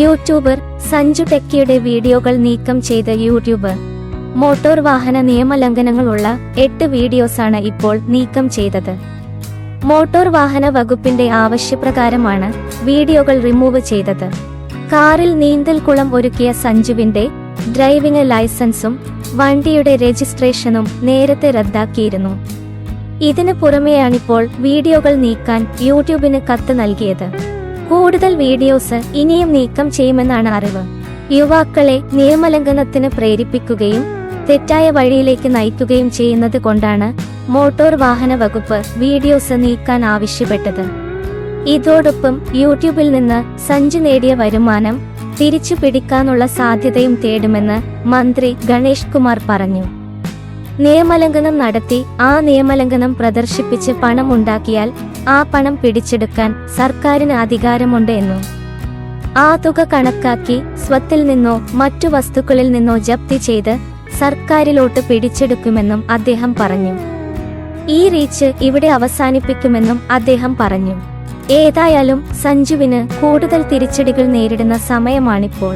YouTuber Sanju ടെക്കിയുടെ വീഡിയോകൾ നീക്കം ചെയ്ത യൂട്യൂബർ. മോട്ടോർ വാഹന നിയമലംഘനങ്ങളുള്ള 8 വീഡിയോസാണ് ഇപ്പോൾ നീക്കം ചെയ്തത്. മോട്ടോർ വാഹന വകുപ്പിന്റെ ആവശ്യപ്രകാരമാണ് വീഡിയോകൾ റിമൂവ് ചെയ്തത്. കാറിൽ നീന്തൽക്കുളം ഒരുക്കിയ സഞ്ജുവിന്റെ ഡ്രൈവിംഗ് ലൈസൻസും വണ്ടിയുടെ രജിസ്ട്രേഷനും നേരത്തെ റദ്ദാക്കിയിരുന്നു. ഇതിനു പുറമെയാണിപ്പോൾ വീഡിയോകൾ നീക്കാൻ യൂട്യൂബിന് കത്ത് നൽകിയത്. കൂടുതൽ വീഡിയോസ് ഇനിയും നീക്കം ചെയ്യുമെന്നാണ് അറിവ്. യുവാക്കളെ നിയമലംഘനത്തിന് പ്രേരിപ്പിക്കുകയും തെറ്റായ വഴിയിലേക്ക് നയിക്കുകയും ചെയ്യുന്നത് കൊണ്ടാണ് മോട്ടോർ വാഹന വകുപ്പ് വീഡിയോസ് നീക്കാൻ ആവശ്യപ്പെട്ടത്. ഇതോടൊപ്പം യൂട്യൂബിൽ നിന്ന് സഞ്ജു നേടിയ വരുമാനം തിരിച്ചു പിടിക്കാനുള്ള സാധ്യതയും തേടുമെന്ന് മന്ത്രി ഗണേഷ് കുമാർ പറഞ്ഞു. നിയമലംഘനം നടത്തി ആ നിയമലംഘനം പ്രദർശിപ്പിച്ച് പണം ഉണ്ടാക്കിയാൽ ആ പണം പിടിച്ചെടുക്കാൻ സർക്കാരിന് അധികാരമുണ്ട് എന്നും ആ തുക കണക്കാക്കി സ്വത്തിൽ നിന്നോ മറ്റു വസ്തുക്കളിൽ നിന്നോ ജപ്തി ചെയ്ത് സർക്കാരിലോട്ട് പിടിച്ചെടുക്കുമെന്നും അദ്ദേഹം പറഞ്ഞു. ഈ റീച്ച് ഇവിടെ അവസാനിപ്പിക്കുമെന്നും അദ്ദേഹം പറഞ്ഞു. ഏതായാലും സഞ്ജുവിന് കൂടുതൽ തിരിച്ചടികൾ നേരിടുന്ന സമയമാണിപ്പോൾ.